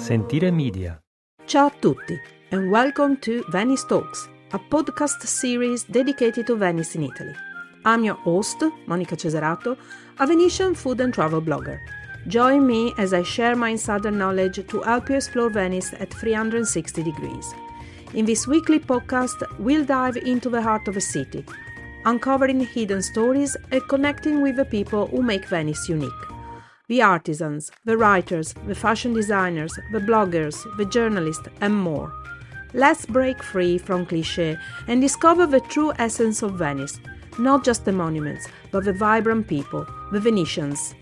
Sentire Media. Ciao a tutti and welcome to Venice Talks, a podcast series dedicated to Venice in Italy. I'm your host, Monica Cesarato, a Venetian food and travel blogger. Join me as I share my insider knowledge to help you explore Venice at 360 degrees. In this weekly podcast, we'll dive into the heart of a city, uncovering hidden stories and connecting with the people who make Venice unique. The artisans, the writers, the fashion designers, the bloggers, the journalists, and more. Let's break free from cliché and discover the true essence of Venice, not just the monuments, but the vibrant people, the Venetians.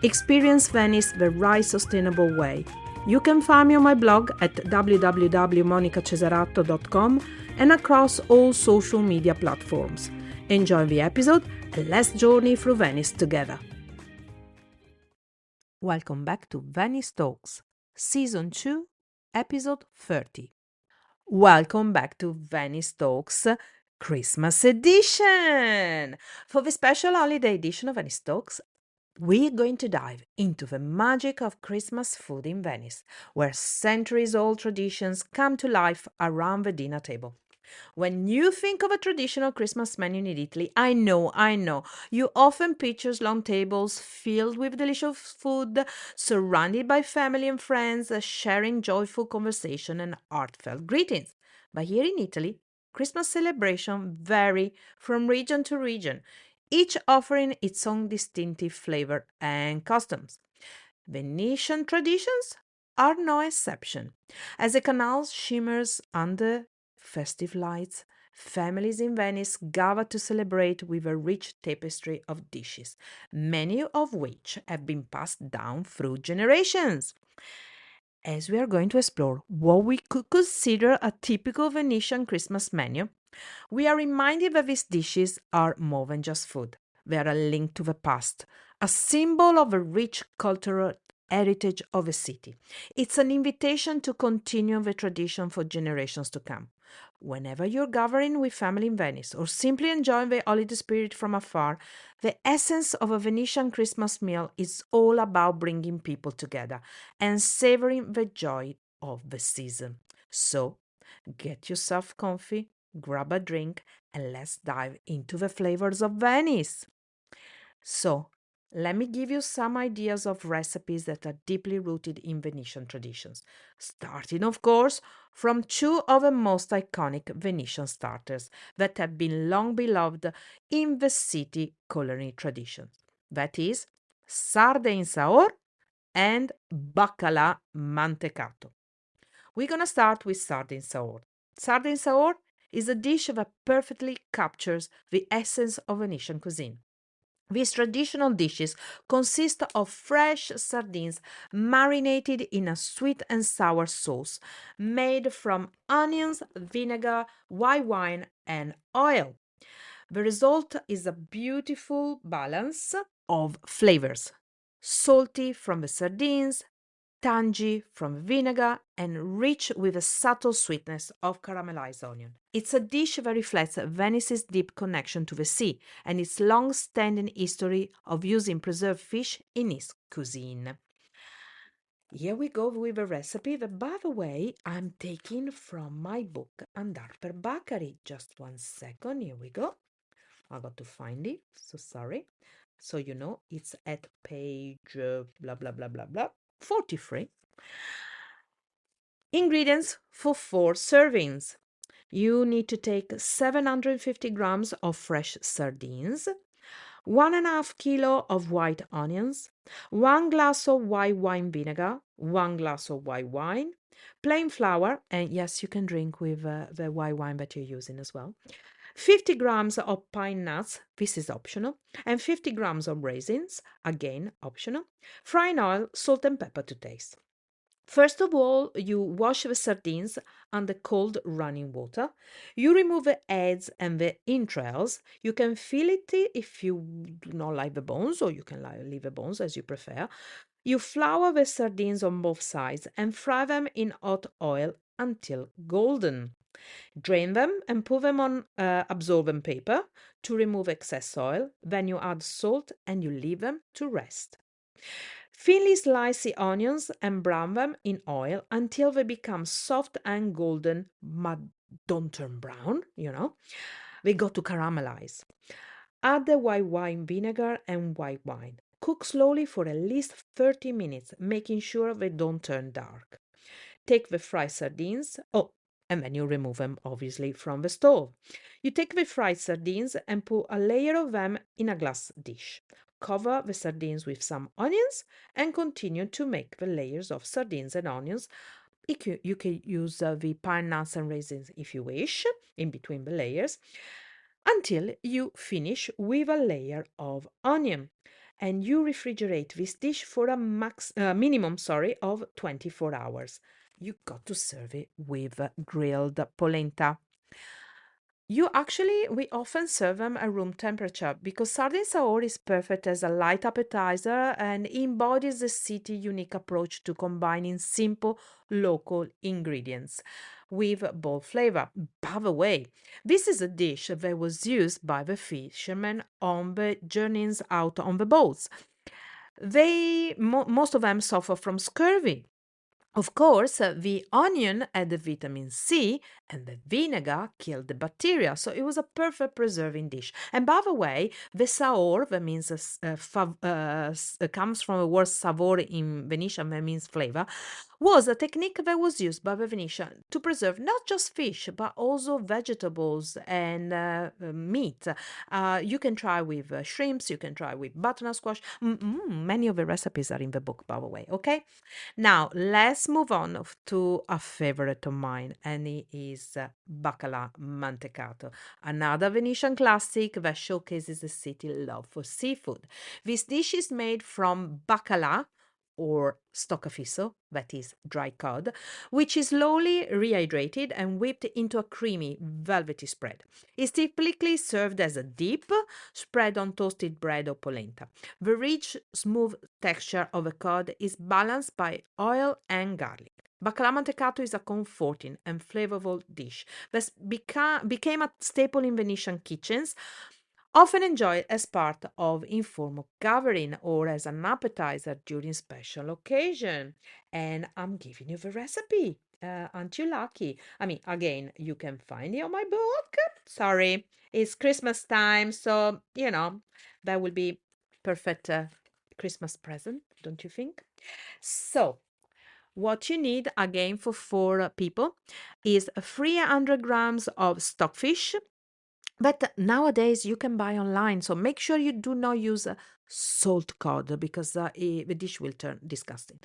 Experience Venice the right sustainable way. You can find me on my blog at www.monicacesarato.com and across all social media platforms. Enjoy the episode and let's journey through Venice together. Welcome back to Venice Talks, Season 2, Episode 30. Welcome back to Venice Talks, Christmas edition! For the special holiday edition of Venice Talks, we're going to dive into the magic of Christmas food in Venice, where centuries-old traditions come to life around the dinner table. When you think of a traditional Christmas menu in Italy, I know, you often picture long tables filled with delicious food, surrounded by family and friends, sharing joyful conversation and heartfelt greetings. But here in Italy, Christmas celebrations vary from region to region, each offering its own distinctive flavor and customs. Venetian traditions are no exception. As the canal shimmers under festive lights, families in Venice gather to celebrate with a rich tapestry of dishes, many of which have been passed down through generations. As we are going to explore what we could consider a typical Venetian Christmas menu, we are reminded that these dishes are more than just food. They are a link to the past, a symbol of a rich cultural heritage of a city. It's an invitation to continue the tradition for generations to come. Whenever you're gathering with family in Venice or simply enjoying the holiday spirit from afar, the essence of a Venetian Christmas meal is all about bringing people together and savoring the joy of the season. So, get yourself comfy, grab a drink, and let's dive into the flavors of Venice. So, let me give you some ideas of recipes that are deeply rooted in Venetian traditions, starting, of course, from two of the most iconic Venetian starters that have been long beloved in the city culinary tradition. That is, Sarde in Saor and Baccalà mantecato. We're going to start with Sarde in Saor. Sarde in Saor is a dish that perfectly captures the essence of Venetian cuisine. These traditional dishes consist of fresh sardines marinated in a sweet and sour sauce made from onions, vinegar, white wine, and oil. The result is a beautiful balance of flavors: salty from the sardines, tangy from vinegar, and rich with a subtle sweetness of caramelized onion. It's a dish that reflects Venice's deep connection to the sea and its long-standing history of using preserved fish in its cuisine. Here we go with a recipe that, by the way, I'm taking from my book Andar per Bacari. Just 1 second, here we go. I got to find it, so sorry. So it's at page blah blah blah blah blah 43. Ingredients for 4 servings. You need to take 750 grams of fresh sardines, 1.5 kilo of white onions, 1 glass of white wine vinegar, 1 glass of white wine, plain flour, and yes, you can drink with the white wine that you're using as well, 50 grams of pine nuts, this is optional, and 50 grams of raisins, again optional, frying oil, salt and pepper to taste. First of all, you wash the sardines under cold running water. You remove the heads and the entrails. You can fillet it if you do not like the bones, or you can leave the bones as you prefer. You flour the sardines on both sides and fry them in hot oil until golden. Drain them and put them on absorbent paper to remove excess oil. Then you add salt and you leave them to rest. Thinly slice the onions and brown them in oil until they become soft and golden, but don't turn brown, They got to caramelize. Add the white wine vinegar and white wine. Cook slowly for at least 30 minutes, making sure they don't turn dark. Take the fried sardines. Oh, and then you remove them obviously from the stove. You take the fried sardines and put a layer of them in a glass dish. Cover the sardines with some onions and continue to make the layers of sardines and onions. You can use the pine nuts and raisins if you wish in between the layers until you finish with a layer of onion. And you refrigerate this dish for a minimum of 24 hours. You got to serve it with grilled polenta. We often serve them at room temperature because sardine Saor is perfect as a light appetizer and embodies the city unique approach to combining simple local ingredients with bold flavor. By the way, this is a dish that was used by the fishermen on the journeys out on the boats. Most of them suffer from scurvy. Of course, the onion had the vitamin C and the vinegar killed the bacteria, so it was a perfect preserving dish. And by the way, the saor, that means comes from the word savore in Venetian, that means flavor, was a technique that was used by the Venetian to preserve not just fish but also vegetables and meat. You can try with shrimps, you can try with butternut squash. Many of the recipes are in the book, by the way. Okay. Now, let's move on to a favorite of mine, and it is Bacala Mantecato, another Venetian classic that showcases the city's love for seafood. This dish is made from bacala, or stoccafisso, that is dry cod, which is slowly rehydrated and whipped into a creamy, velvety spread. It's typically served as a dip, spread on toasted bread or polenta. The rich, smooth texture of the cod is balanced by oil and garlic. Bacala mantecato is a comforting and flavorful dish that became a staple in Venetian kitchens, often enjoyed as part of informal gathering or as an appetizer during special occasion. And I'm giving you the recipe. Aren't you lucky? I mean, again, you can find it on my book. Sorry, it's Christmas time, so that will be perfect Christmas present, don't you think? So, what you need again for four people is 300 grams of stockfish, but nowadays you can buy online, so make sure you do not use salt cod because the dish will turn disgusting.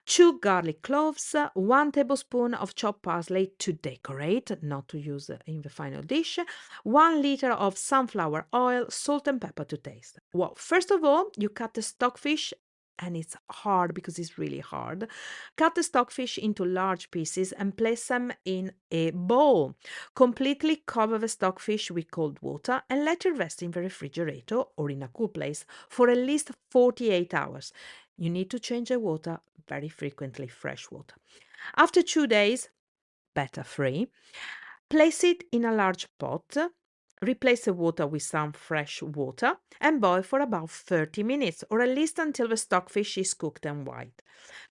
2 garlic cloves, 1 tablespoon of chopped parsley to decorate, not to use in the final dish, 1 liter of sunflower oil, salt and pepper to taste. Well, first of all, you cut the stockfish, and it's hard because it's really hard. Cut the stockfish into large pieces and place them in a bowl. Completely cover the stockfish with cold water and let it rest in the refrigerator or in a cool place for at least 48 hours. You need to change the water very frequently, fresh water. After 2 days, better 3, place it in a large pot. Replace the water with some fresh water and boil for about 30 minutes or at least until the stockfish is cooked and white.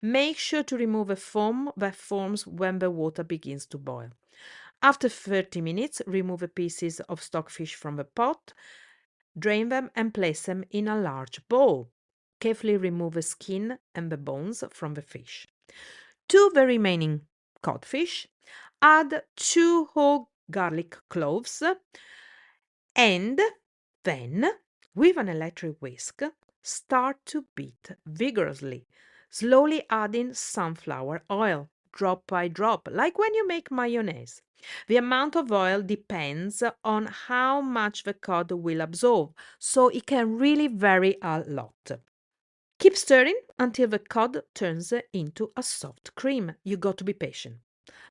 Make sure to remove the foam that forms when the water begins to boil. After 30 minutes, remove the pieces of stockfish from the pot, drain them and place them in a large bowl. Carefully remove the skin and the bones from the fish. To the remaining codfish, add 2 whole garlic cloves and then, with an electric whisk, start to beat vigorously, slowly adding sunflower oil, drop by drop, like when you make mayonnaise. The amount of oil depends on how much the cod will absorb, so it can really vary a lot. Keep stirring until the cod turns into a soft cream. You got to be patient.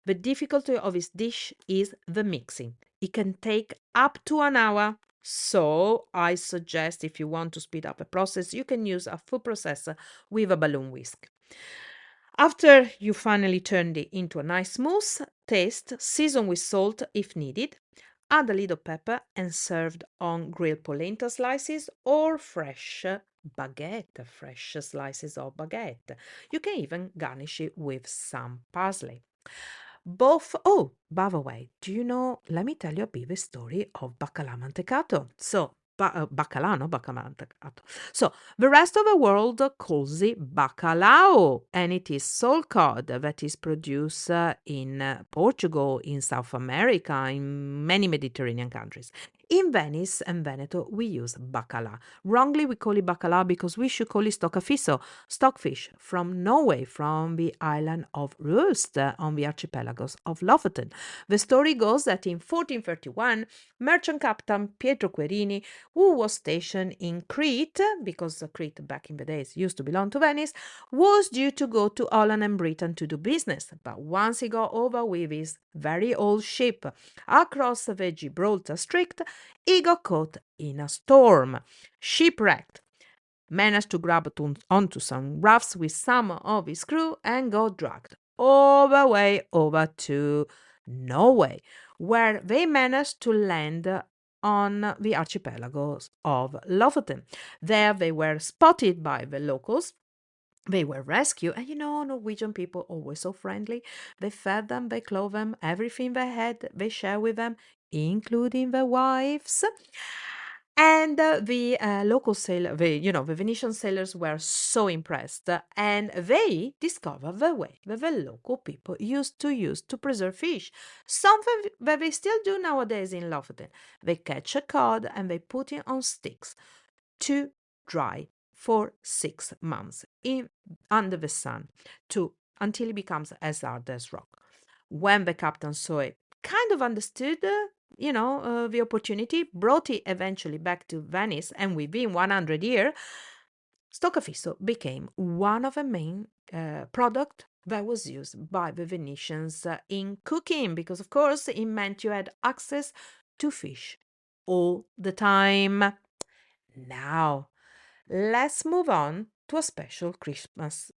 The difficulty of this dish is the mixing. It can take up to an hour. So I suggest if you want to speed up the process, you can use a food processor with a balloon whisk. After you finally turned it into a nice mousse, taste, season with salt if needed, add a little pepper and served on grilled polenta slices or fresh baguette, fresh slices of baguette. You can even garnish it with some parsley. Oh, by the way, do you know? Let me tell you a bit of a story of baccalà mantecato. Baccalà, no baccalà mantecato. So, the rest of the world calls it bacalhau, and it is sole cod that is produced in Portugal, in South America, in many Mediterranean countries. In Venice and Veneto, we use bacalà. Wrongly, we call it bacalà because we should call it stoccafisso, stockfish from Norway, from the island of Rust on the archipelagos of Lofoten. The story goes that in 1431, merchant captain Pietro Querini, who was stationed in Crete, because Crete back in the days used to belong to Venice, was due to go to Holland and Britain to do business. But once he got over with his very old ship across the Gibraltar Strait, he got caught in a storm, shipwrecked, managed to grab onto some rafts with some of his crew and got dragged all the way over to Norway, where they managed to land on the archipelagos of Lofoten. There they were spotted by the locals. They were rescued, and Norwegian people always so friendly. They fed them, they clothed them, everything they had, they shared with them, including their wives. And the local sailor, the Venetian sailors were so impressed, and they discovered the way that the local people used to use to preserve fish, something that they still do nowadays in Lofoten. They catch a cod and they put it on sticks to dry for 6 months under the sun until it becomes as hard as rock. When the captain saw it, kind of understood, the opportunity, brought it eventually back to Venice, and within 100 years, stoccafisso became one of the main product that was used by the Venetians in cooking, because of course it meant you had access to fish all the time. Now, let's move on to a special Christmas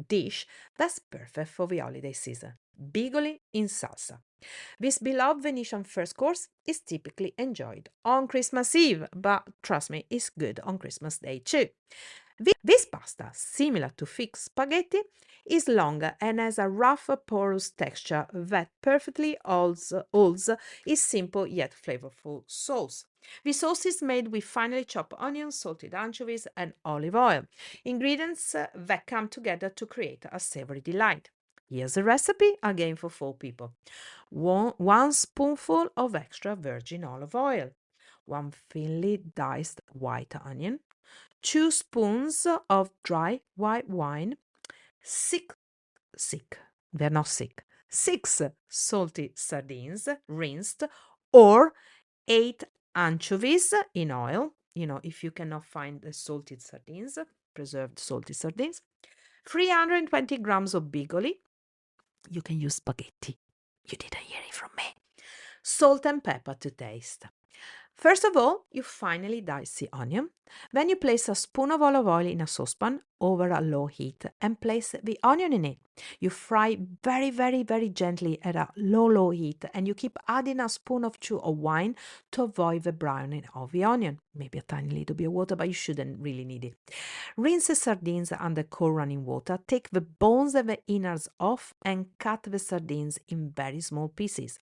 dish that's perfect for the holiday season. Bigoli in salsa. This beloved Venetian first course is typically enjoyed on Christmas Eve, but trust me, it's good on Christmas Day too. This pasta, similar to thick spaghetti, is longer and has a rough, porous texture that perfectly holds its simple yet flavorful sauce. The sauce is made with finely chopped onions, salted anchovies, and olive oil, ingredients that come together to create a savory delight. Here's a recipe again for 4 people. One spoonful of extra virgin olive oil, 1 thinly diced white onion, 2 spoons of dry white wine, six, they're not sick, 6 salty sardines rinsed, or 8 anchovies in oil. If you cannot find the salted sardines, preserved salted sardines, 320 grams of bigoli. You can use spaghetti. You didn't hear it from me. Salt and pepper to taste. First of all, you finely dice the onion. Then you place a spoon of olive oil in a saucepan over a low heat and place the onion in it. You fry very, very, very gently at a low heat, and you keep adding a spoon or 2 of wine to avoid the browning of the onion. Maybe a tiny little bit of water, but you shouldn't really need it. Rinse the sardines under cold running water. Take the bones and the innards off and cut the sardines in very small pieces.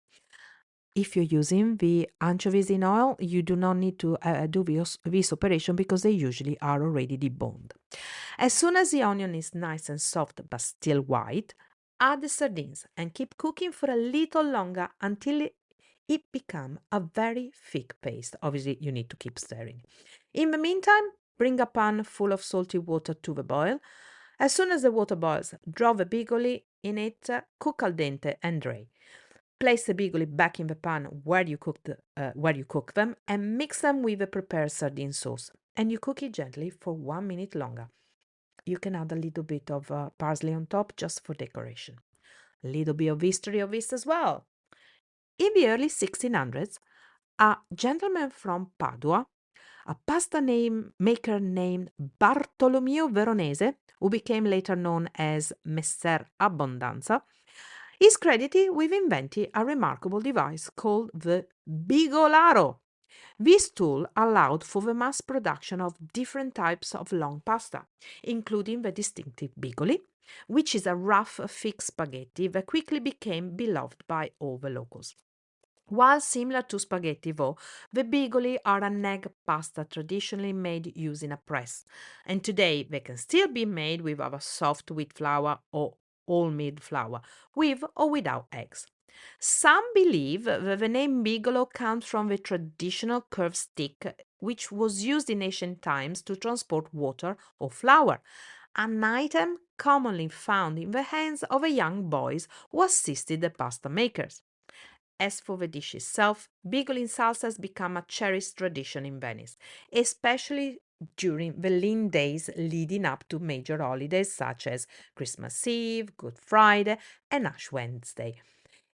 If you're using the anchovies in oil, you do not need to do this operation because they usually are already deboned. As soon as the onion is nice and soft but still white, add the sardines and keep cooking for a little longer until it becomes a very thick paste. Obviously, you need to keep stirring. In the meantime, bring a pan full of salty water to the boil. As soon as the water boils, drop the bigoli in it, cook al dente and drain. Place the bigoli back in the pan where you cook them, and mix them with the prepared sardine sauce. And you cook it gently for 1 minute longer. You can add a little bit of parsley on top just for decoration. A little bit of history of this as well. In the early 1600s, a gentleman from Padua, a pasta maker named Bartolomeo Veronese, who became later known as Messer Abbondanza, is credited with inventing a remarkable device called the bigolaro. This tool allowed for the mass production of different types of long pasta, including the distinctive Bigoli, which is a rough, thick spaghetti that quickly became beloved by all the locals. While similar to spaghetti, though, the bigoli are an egg pasta traditionally made using a press, and today they can still be made with our soft wheat flour or wholemeal flour, with or without eggs. Some believe that the name bigolo comes from the traditional curved stick which was used in ancient times to transport water or flour, an item commonly found in the hands of the young boys who assisted the pasta makers. As for the dish itself, Bigoli salsa has become a cherished tradition in Venice, especially during the lean days leading up to major holidays such as Christmas Eve, Good Friday, and Ash Wednesday.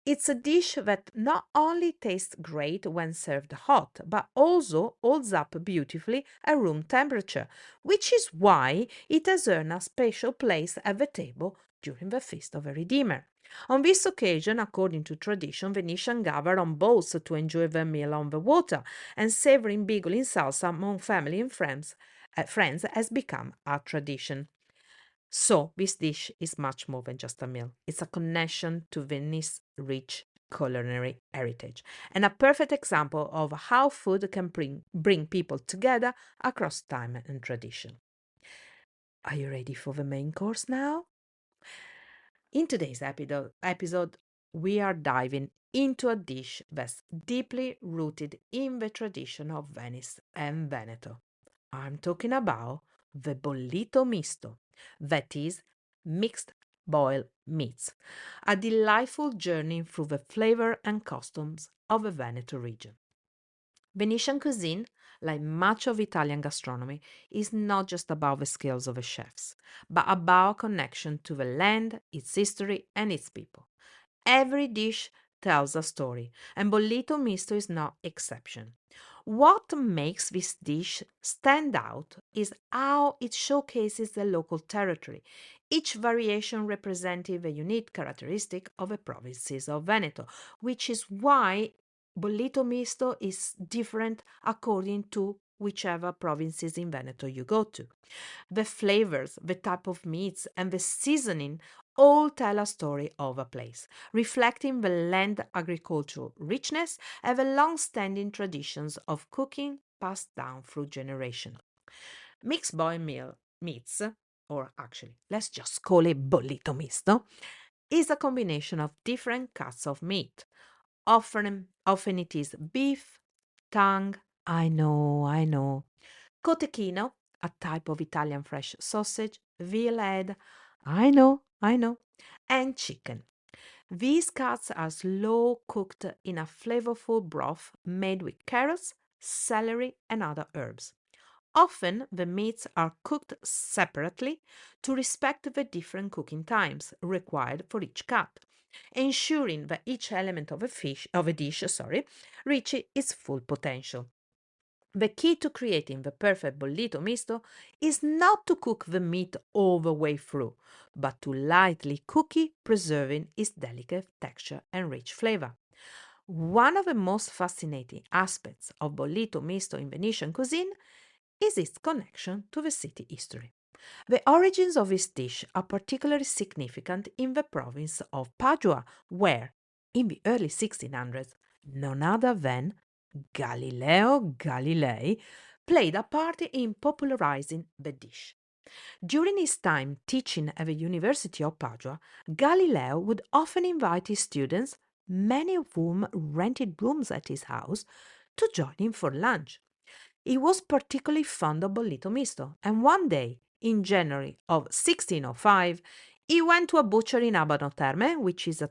It's a dish that not only tastes great when served hot, but also holds up beautifully at room temperature, which is why it has earned a special place at the table during the Feast of the Redeemer. On this occasion, according to tradition, Venetians gather on boats to enjoy their meal on the water, and savoring bigoli in salsa among family and friends has become a tradition. So, this dish is much more than just a meal. It's a connection to Venice's rich culinary heritage and a perfect example of how food can bring people together across time and tradition. Are you ready for the main course now? In today's episode, we are diving into a dish that's deeply rooted in the tradition of Venice and Veneto. I'm talking about the bollito misto, that is, mixed boiled meats, a delightful journey through the flavor and customs of the Veneto region. Venetian cuisine, like much of Italian gastronomy, is not just about the skills of the chefs, but about connection to the land, its history, and its people. Every dish tells a story, and bollito misto is no exception. What makes this dish stand out is how it showcases the local territory, each variation representing the unique characteristic of the provinces of Veneto, which is why bollito misto is different according to whichever provinces in Veneto you go to. The flavors, the type of meats, and the seasoning all tell a story of a place, reflecting the land agricultural richness and the long-standing traditions of cooking passed down through generations. Mixed boiled meal meats, or actually, let's just call it bollito misto, is a combination of different cuts of meat. Often it is beef, tongue, I know, cotechino, a type of Italian fresh sausage, veal head, I know, and chicken. These cuts are slow cooked in a flavorful broth made with carrots, celery, and other herbs. Often the meats are cooked separately to respect the different cooking times required for each cut, ensuring that each element of a dish, reaches its full potential. The key to creating the perfect bollito misto is not to cook the meat all the way through, but to lightly cook it, preserving its delicate texture and rich flavor. One of the most fascinating aspects of bollito misto in Venetian cuisine is its connection to the city history. The origins of this dish are particularly significant in the province of Padua, where, in the early 1600s, none other than Galileo Galilei played a part in popularizing the dish. During his time teaching at the University of Padua, Galileo would often invite his students, many of whom rented rooms at his house, to join him for lunch. He was particularly fond of bollito misto, and one day, in January of 1605, he went to a butcher in Abano Terme, which is a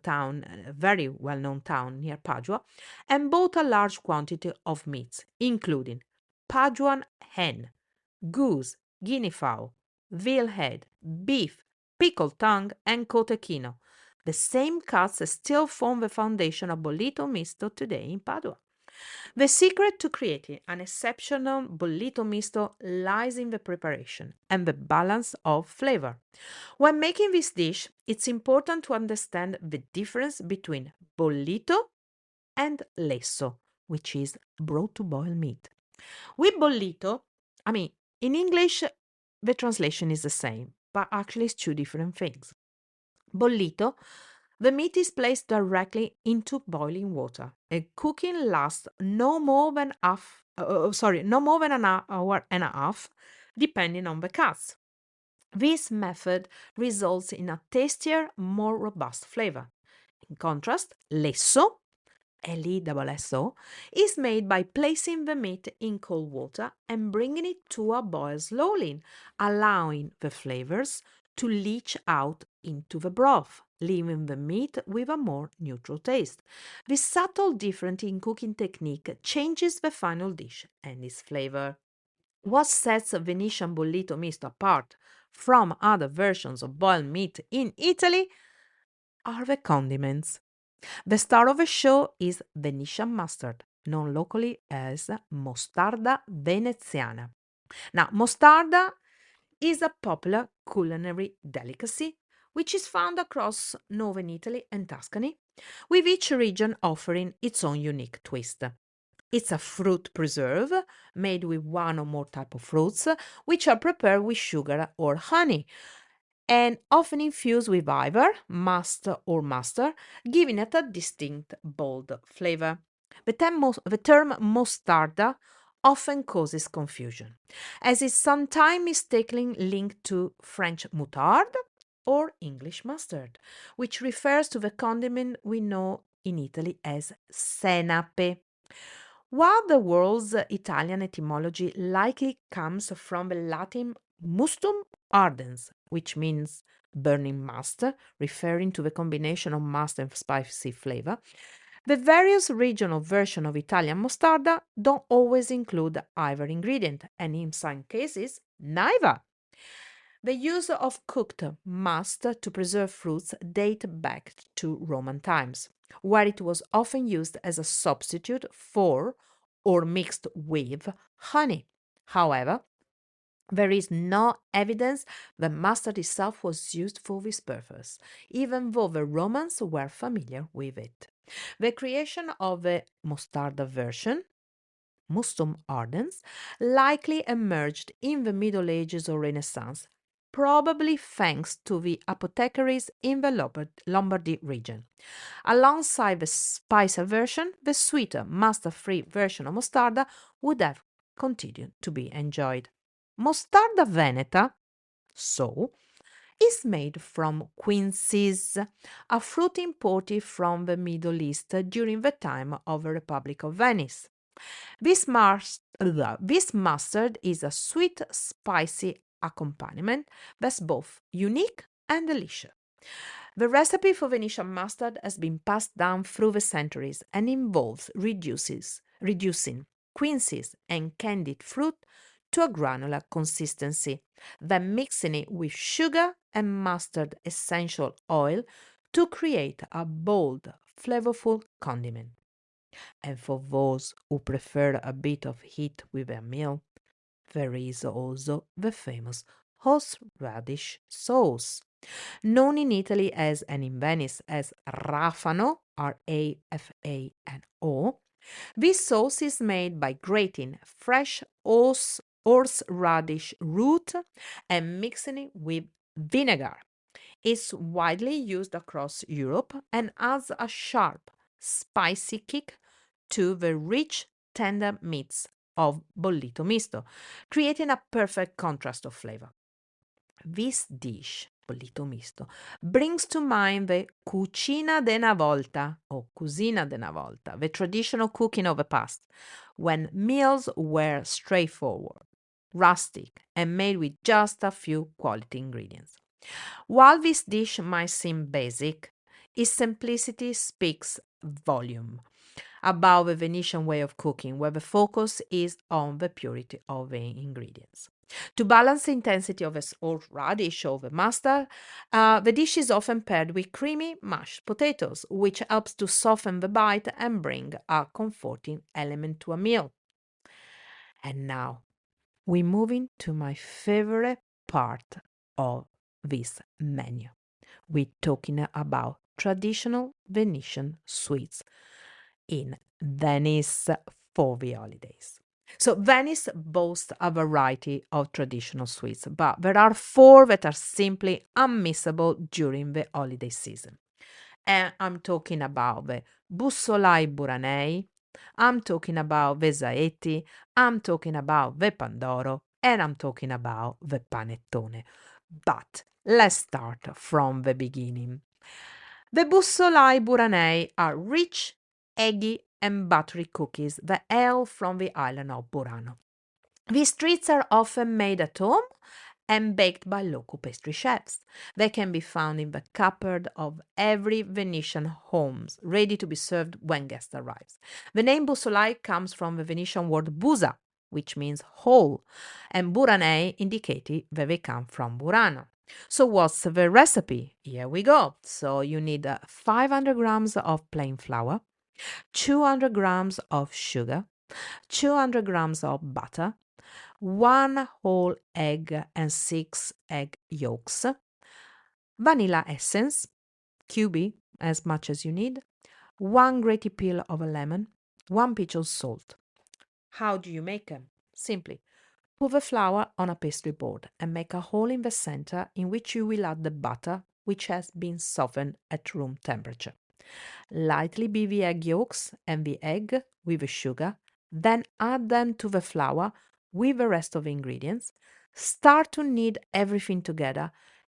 very well-known town near Padua, and bought a large quantity of meats, including Paduan hen, goose, guinea fowl, veal head, beef, pickled tongue, and cotechino. The same cuts still form the foundation of bollito misto today in Padua. The secret to creating an exceptional bollito misto lies in the preparation and the balance of flavor. When making this dish, it's important to understand the difference between bollito and lesso, which is brought to boil meat. With bollito, in English, the translation is the same, but actually it's two different things. Bollito, the meat is placed directly into boiling water, and cooking lasts no more than an hour and a half, depending on the cuts. This method results in a tastier, more robust flavor. In contrast, lesso, Lesso, is made by placing the meat in cold water and bringing it to a boil slowly, allowing the flavors to leach out into the broth, leaving the meat with a more neutral taste. This subtle difference in cooking technique changes the final dish and its flavor. What sets Venetian bollito misto apart from other versions of boiled meat in Italy are the condiments. The star of the show is Venetian mustard, known locally as mostarda veneziana. Now, mostarda is a popular culinary delicacy which is found across northern Italy and Tuscany, with each region offering its own unique twist. It's a fruit preserve made with one or more type of fruits, which are prepared with sugar or honey, and often infused with either must or mustard, giving it a distinct, bold flavor. The term mostarda often causes confusion, as it's sometimes mistakenly linked to French moutarde or English mustard, which refers to the condiment we know in Italy as senape. While the word's Italian etymology likely comes from the Latin mustum ardens, which means burning must, referring to the combination of must and spicy flavor, the various regional versions of Italian mostarda don't always include either ingredient, and in some cases, neither. The use of cooked must to preserve fruits date back to Roman times, where it was often used as a substitute for or mixed with honey. However, there is no evidence that mustard itself was used for this purpose, even though the Romans were familiar with it. The creation of the mostarda version, mustum ardens, likely emerged in the Middle Ages or Renaissance, probably thanks to the apothecaries in the Lombardy region. Alongside the spicier version, the sweeter, mustard-free version of mostarda would have continued to be enjoyed. Mostarda veneta, so, is made from quinces, a fruit imported from the Middle East during the time of the Republic of Venice. This mustard is a sweet, spicy accompaniment that's both unique and delicious. The recipe for Venetian mustard has been passed down through the centuries and involves reducing quinces and candied fruit to a granular consistency, then mixing it with sugar and mustard essential oil to create a bold, flavorful condiment. And for those who prefer a bit of heat with their meal, there is also the famous horseradish sauce, known in Italy as and in Venice as rafano, Rafano. This sauce is made by grating fresh horseradish root and mixing it with vinegar. It's widely used across Europe and adds a sharp, spicy kick to the rich, tender meats of bollito misto, creating a perfect contrast of flavor. This dish, bollito misto, brings to mind the cucina de una volta or cucina de una volta, the traditional cooking of the past, when meals were straightforward, rustic, and made with just a few quality ingredients. While this dish might seem basic, its simplicity speaks volume about the Venetian way of cooking, where the focus is on the purity of the ingredients. To balance the intensity of a radish or the mustard, the dish is often paired with creamy mashed potatoes, which helps to soften the bite and bring a comforting element to a meal. And now we're moving to my favorite part of this menu. We're talking about traditional Venetian sweets. in Venice for the holidays. So, Venice boasts a variety of traditional sweets, but there are four that are simply unmissable during the holiday season. And I'm talking about the bussolai buranei, I'm talking about the zaeti, I'm talking about the pandoro, and I'm talking about the panettone. But let's start from the beginning. The bussolai buranei are rich, eggy, and buttery cookies that hail from the island of Burano. These treats are often made at home and baked by local pastry chefs. They can be found in the cupboard of every Venetian homes, ready to be served when guests arrive. The name bussolai comes from the Venetian word busa, which means hole, and buranei indicating that they come from Burano. So what's the recipe? Here we go. So you need 500 grams of plain flour, 200 grams of sugar, 200 grams of butter, 1 whole egg and 6 egg yolks, vanilla essence, QB, as much as you need, 1 grated peel of a lemon, 1 pinch of salt. How do you make them? Simply, put the flour on a pastry board and make a hole in the center in which you will add the butter, which has been softened at room temperature. Lightly beat the egg yolks and the egg with the sugar, then add them to the flour with the rest of the ingredients. Start to knead everything together,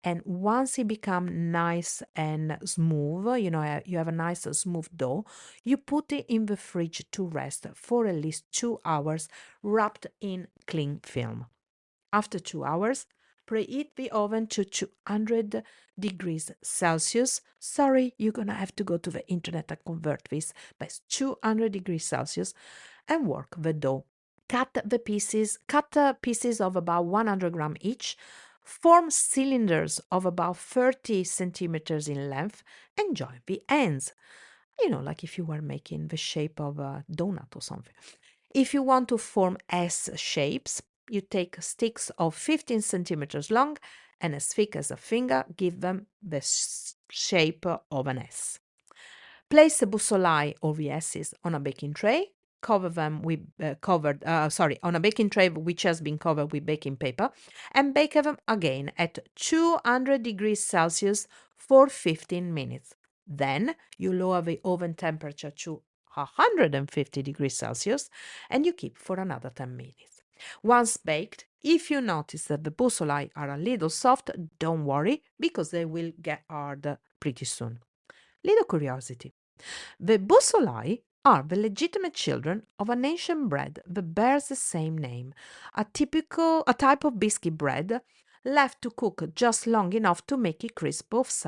and once it becomes nice and smooth, you have a nice smooth dough, you put it in the fridge to rest for at least 2 hours wrapped in cling film. After 2 hours, preheat the oven to 200 degrees Celsius. Sorry, you're gonna have to go to the internet and convert this, but it's 200 degrees Celsius, and work the dough. Cut pieces of about 100 grams each. Form cylinders of about 30 centimeters in length and join the ends. Like if you were making the shape of a donut or something. If you want to form S shapes, you take sticks of 15 centimeters long and as thick as a finger, give them the shape of an S. Place the bussolai or the S's on a baking tray. Cover them with on a baking tray which has been covered with baking paper, and bake them again at 200 degrees Celsius for 15 minutes. Then you lower the oven temperature to 150 degrees Celsius and you keep for another 10 minutes. Once baked, if you notice that the bussolai are a little soft, don't worry because they will get hard pretty soon. Little curiosity. The bussolai are the legitimate children of an ancient bread that bears the same name, a type of biscuit bread left to cook just long enough to make it crisp both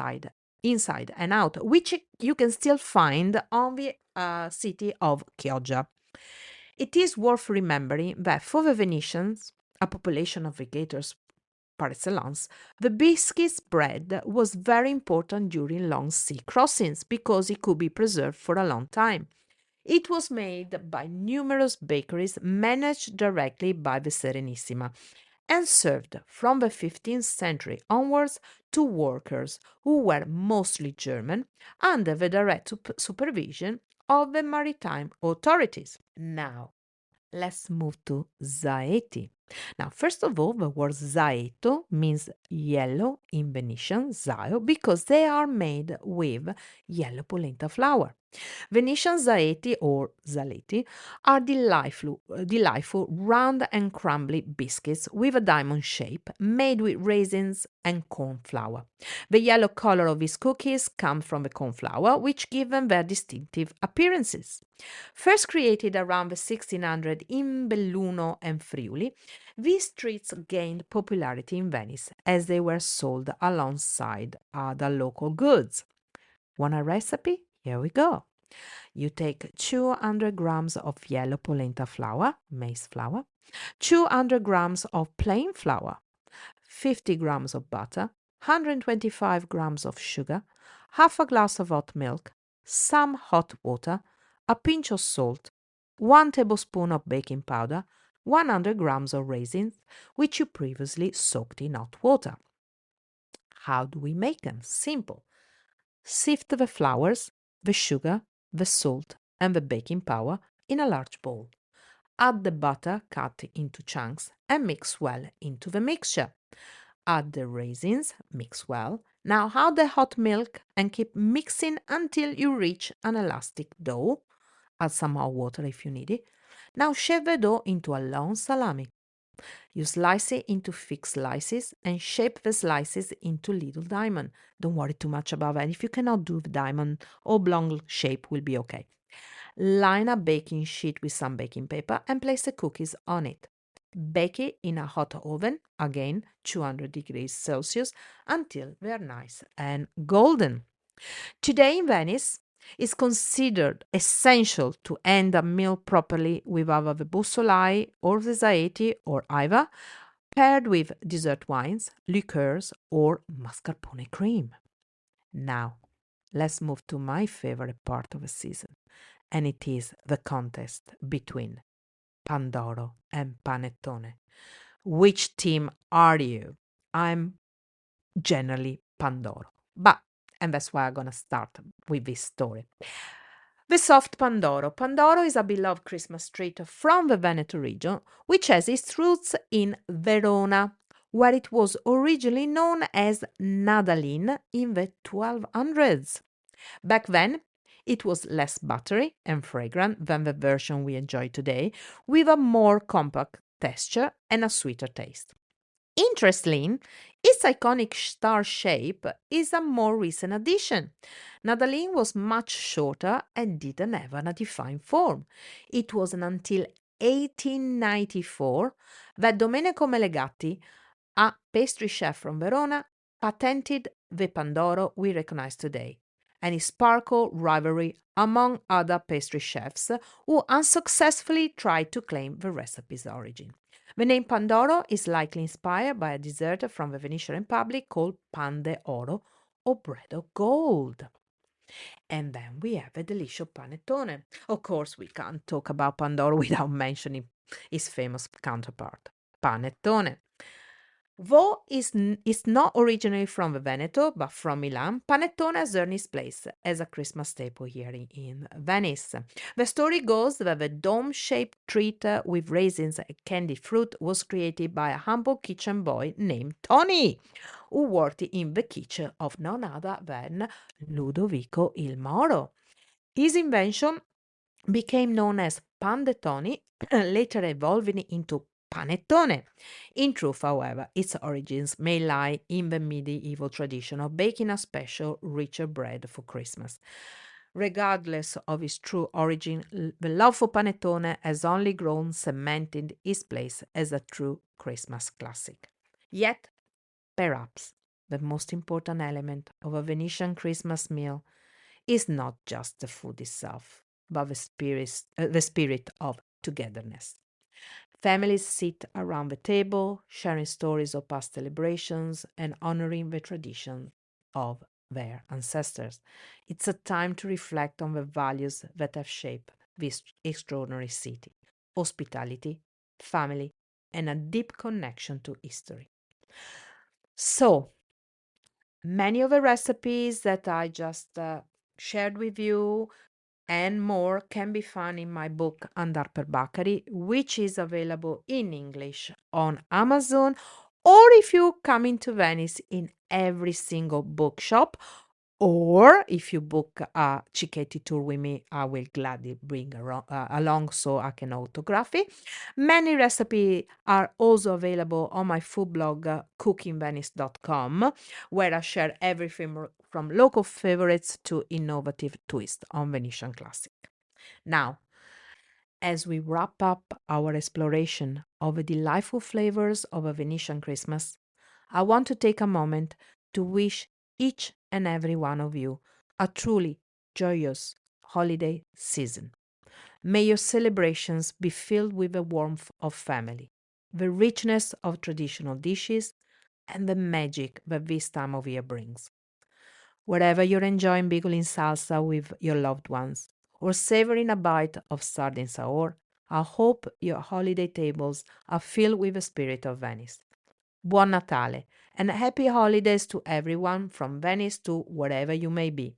inside and out, which you can still find on the city of Chioggia. It is worth remembering that for the Venetians, a population of navigators par excellence, the biscuits bread was very important during long sea crossings because it could be preserved for a long time. It was made by numerous bakeries managed directly by the Serenissima and served from the 15th century onwards to workers who were mostly German under the direct supervision of the maritime authorities. Now, let's move to Zaeti. Now, first of all, the word Zaeto means yellow in Venetian, Zao, because they are made with yellow polenta flour. Venetian Zaeti or Zaletti are delightful round and crumbly biscuits with a diamond shape made with raisins and corn flour. The yellow color of these cookies comes from the corn flour, which give them their distinctive appearances. First created around the 1600 in Belluno and Friuli, these treats gained popularity in Venice as they were sold alongside other local goods. Want a recipe? Here we go. You take 200 grams of yellow polenta flour, maize flour, 200 grams of plain flour, 50 grams of butter, 125 grams of sugar, half a glass of hot milk, some hot water, a pinch of salt, 1 tablespoon of baking powder, 100 grams of raisins, which you previously soaked in hot water. How do we make them? Simple. Sift the flours, the sugar, the salt, and the baking powder in a large bowl. Add the butter cut into chunks and mix well into the mixture. Add the raisins, mix well. Now add the hot milk and keep mixing until you reach an elastic dough. Add some hot water if you need it. Now shape the dough into a long salami. You slice it into thick slices and shape the slices into little diamond. Don't worry too much about that. If you cannot do the diamond, oblong shape will be okay. Line a baking sheet with some baking paper and place the cookies on it. Bake it in a hot oven, again 200 degrees Celsius, until they are nice and golden. Today in Venice, it's considered essential to end a meal properly with either the bussolai or the Zaeti or Iva, paired with dessert wines, liqueurs, or mascarpone cream. Now, let's move to my favorite part of the season, and it is the contest between Pandoro and Panettone. Which team are you? I'm generally Pandoro, and that's why I'm gonna start with this story. The soft Pandoro. Pandoro is a beloved Christmas treat from the Veneto region, which has its roots in Verona, where it was originally known as Nadaline in the 1200s. Back then, it was less buttery and fragrant than the version we enjoy today, with a more compact texture and a sweeter taste. Interestingly, its iconic star shape is a more recent addition. Nadaline was much shorter and didn't have a defined form. It wasn't until 1894 that Domenico Melegatti, a pastry chef from Verona, patented the Pandoro we recognize today, and it sparkled rivalry among other pastry chefs who unsuccessfully tried to claim the recipe's origin. The name Pandoro is likely inspired by a dessert from the Venetian Republic called pan de oro, or bread of gold. And then we have a delicious panettone. Of course, we can't talk about Pandoro without mentioning its famous counterpart, panettone. Though is not originally from the Veneto, but from Milan, panettone has earned its place as a Christmas staple here in Venice. The story goes that the dome-shaped treat with raisins and candied fruit was created by a humble kitchen boy named Tony, who worked in the kitchen of none other than Ludovico il Moro. His invention became known as panettone, later evolving into panettone. In truth, however, its origins may lie in the medieval tradition of baking a special, richer bread for Christmas. Regardless of its true origin, the love for panettone has only grown, cementing its place as a true Christmas classic. Yet, perhaps the most important element of a Venetian Christmas meal is not just the food itself, but the spirit of togetherness. Families sit around the table, sharing stories of past celebrations and honoring the tradition of their ancestors. It's a time to reflect on the values that have shaped this extraordinary city: hospitality, family, and a deep connection to history. So, many of the recipes that I just shared with you and more can be found in my book Andar per Bacari, which is available in English on Amazon, or if you come into Venice in every single bookshop, or if you book a Cicchetti tour with me, I will gladly bring along so I can autograph it. Many recipes are also available on my food blog, cookingvenice.com, where I share everything from local favorites to innovative twists on Venetian classic. Now, as we wrap up our exploration of the delightful flavors of a Venetian Christmas, I want to take a moment to wish each and every one of you a truly joyous holiday season. May your celebrations be filled with the warmth of family, the richness of traditional dishes, and the magic that this time of year brings. Wherever you're enjoying Bigoli salsa with your loved ones or savoring a bite of Sarde and Saor, I hope your holiday tables are filled with the spirit of Venice. Buon Natale and happy holidays to everyone from Venice to wherever you may be.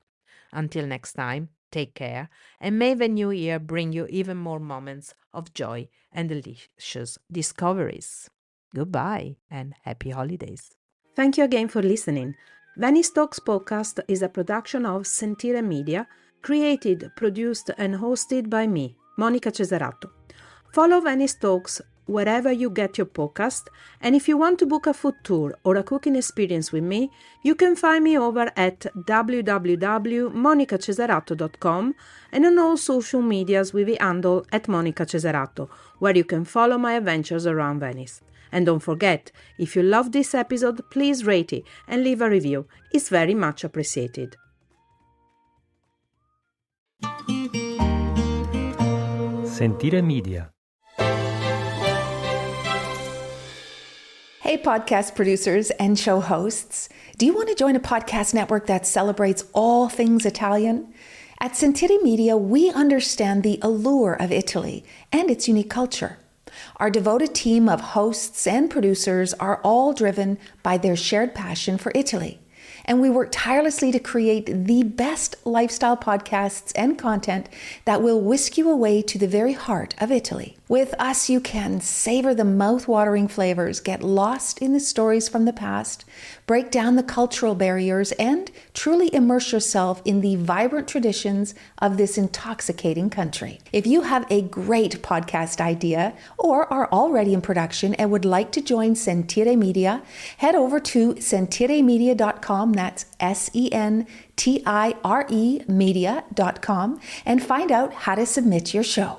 Until next time, Take care, and may the new year bring you even more moments of joy and delicious discoveries. Goodbye and happy holidays. Thank you again for listening. Venice Talks podcast is a production of Sentire Media, created, produced, and hosted by me, Monica Cesarato. Follow Venice Talks wherever you get your podcast, and if you want to book a food tour or a cooking experience with me, you can find me over at www.monicacesarato.com and on all social medias with the handle at Monica Cesarato, where you can follow my adventures around Venice. And don't forget, if you love this episode, please rate it and leave a review. It's very much appreciated. Sentire Media. Hey, podcast producers and show hosts. Do you want to join a podcast network that celebrates all things Italian? At Sentire Media, we understand the allure of Italy and its unique culture. Our devoted team of hosts and producers are all driven by their shared passion for Italy. And we work tirelessly to create the best lifestyle podcasts and content that will whisk you away to the very heart of Italy. With us, you can savor the mouth-watering flavors, get lost in the stories from the past, break down the cultural barriers, and truly immerse yourself in the vibrant traditions of this intoxicating country. If you have a great podcast idea or are already in production and would like to join Sentire Media, head over to sentiremedia.com, that's SENTIRE media.com, and find out how to submit your show.